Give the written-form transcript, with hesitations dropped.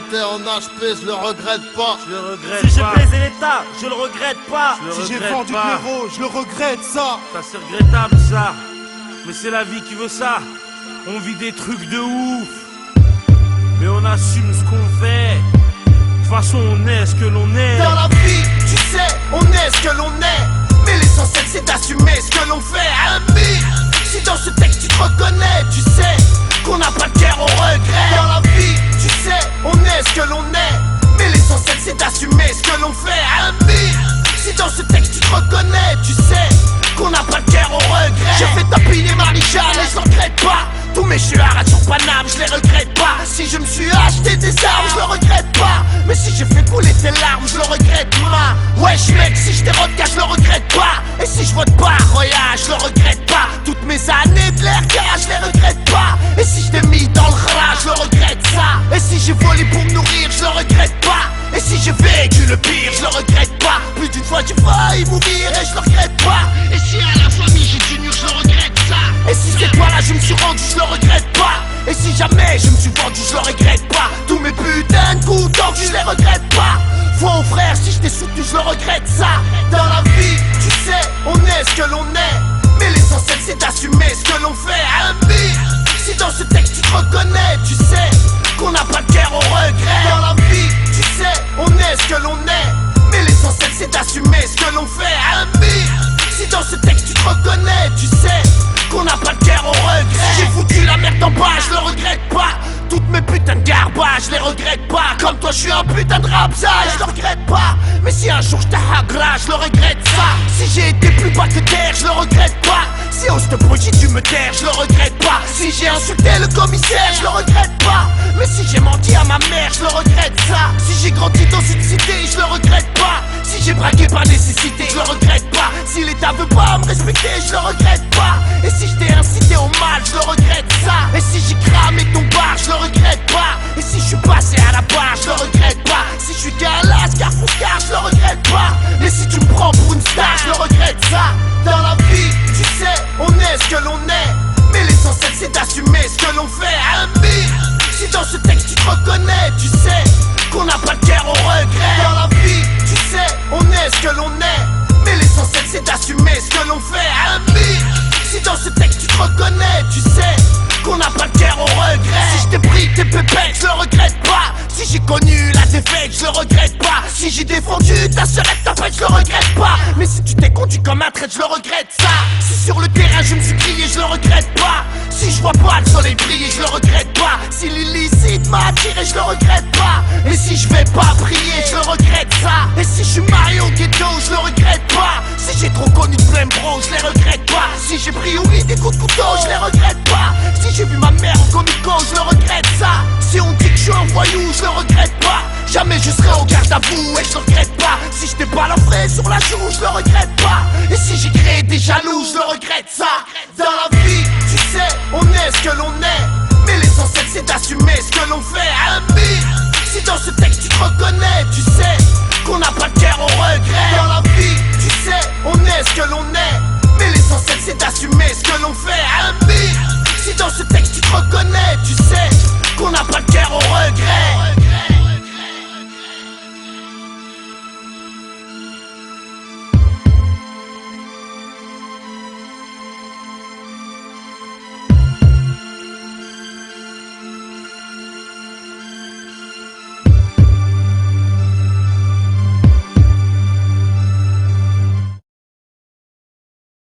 été en HP, je le regrette pas. Je le regrette Si j'ai pas. baisé l'État, je le regrette pas. Je le Si j'ai regrette vendu de pas. l'euro, je le regrette ça. Ça c'est regrettable ça. Mais c'est la vie qui veut ça. On vit des trucs de ouf. Mais on assume ce qu'on fait. De toute façon on est ce que l'on est. Dans la vie, tu sais, on est ce que l'on est. Mais l'essentiel c'est d'assumer ce que l'on fait. Ami, si dans ce texte tu te reconnais, tu sais qu'on n'a pas de guerre au regret. Dans la vie, tu sais, on est ce que l'on est. Mais l'essentiel c'est d'assumer ce que l'on fait. Ami, si dans ce texte tu te reconnais, tu sais qu'on n'a pas de guerre au regret. J'ai fait tapiner Marie-Jeanne et je le regrette pas. Tous mes chuards à sur Paname, je les regrette pas. Si je me suis acheté des armes, je le regrette pas. Mais si j'ai fait couler tes larmes, je le regrette pas. Wesh mec, si je dérote je le regrette pas. Et si je vote pas, Roya, je le regrette pas. Toutes mes années de l'air je les regrette pas. Et si je t'ai mis dans le rat, je le regrette ça. Et si j'ai volé pour me nourrir, je le regrette pas. Et si j'ai vécu le pire, je le regrette pas. Plus d'une fois j'ai failli mourir et je le regrette pas. Et si à la famille j'ai du mur, je le regrette ça. Et si cette fois-là je me suis rendu, je le regrette pas. Et si jamais je me suis vendu, je le regrette pas. Tous mes putains de coups tendus, je les regrette pas. Vois au frère, si je t'ai soutenu, je le regrette ça. Dans la vie, tu sais, on est ce que l'on est. Mais l'essentiel c'est d'assumer ce que l'on fait. Ami, si dans ce texte tu te reconnais, tu sais qu'on n'a pas de guerre au regret. Dans la vie, tu sais, on est ce que l'on est. Mais l'essentiel c'est d'assumer ce que l'on fait. Ami, si dans ce texte tu te reconnais, tu sais qu'on n'a pas de guerre au regret. J'ai foutu la merde en bas, je le regrette pas. Toutes mes putains de garbage, je les regrette pas. Comme toi je suis un putain de rapsa, je le regrette pas. Mais si un jour je t'agra, je le regrette ça. Si j'ai été plus bas que terre, je le regrette pas. Si on se projet tu me terre, je le regrette pas. Si j'ai insulté le commissaire, je le regrette pas. Mais si j'ai menti à ma mère, je le regrette ça. Si j'ai grandi dans une cité, je le regrette pas. Si j'ai braqué par nécessité, je le regrette pas. Si l'État veut pas me respecter, je le regrette pas. Et si je t'ai incité au mal, je le regrette ça. Et si j'ai cramé ton bar, je le regrette pas. Et si je suis passé à la barre, je le regrette pas. Si je suis qu'un lascar foucard, je le regrette pas. Mais si tu me prends pour une star, je le regrette ça. Dans la vie, tu sais, on est ce que l'on est. Mais l'essentiel c'est d'assumer ce que l'on fait. Ami, si dans ce texte tu te reconnais, tu sais qu'on n'a pas de guerre au regret. Dans la vie, tu sais, on est ce que l'on est. Mais l'essentiel c'est d'assumer ce que l'on fait. Ami, si dans ce texte tu te reconnais, tu sais qu'on n'a pas de guerre au regret. Si je t'ai pris tes pépettes, je le regrette pas. Si j'ai connu la défaite, je le regrette pas. Si j'ai défendu ta sœurette, ta fête, je le regrette pas. Mais si tu t'es conduit comme un traître, je le regrette ça. Si sur le terrain je me suis crié, je le regrette pas. Si je vois pas le soleil briller, je le regrette pas. Si l'illicite m'a attiré, je le regrette pas. Et si je vais pas prier, je le regrette ça. Et si je suis marié au ghetto, je le regrette pas. Si j'ai trop connu de blême bro, je les regrette pas. Si j'ai pris oui des coups de couteau, je les regrette pas. Si j'ai vu ma mère au comico, je le regrette ça. Si on dit que je suis un voyou, je le regrette pas. Jamais je serai au garde à vous et je le regrette pas. Si je t'ai balafré sur la joue, je le regrette pas. Et si j'ai créé des jaloux, je le regrette ça. Dans la vie, tu sais, on est ce que l'on est. Mais l'essentiel c'est d'assumer ce que l'on fait. Ami, si dans ce texte tu te reconnais, tu sais qu'on n'a pas de guerre au regret. Dans la vie, tu sais, on est ce que l'on est. Mais l'essentiel c'est d'assumer ce que l'on fait. Ami,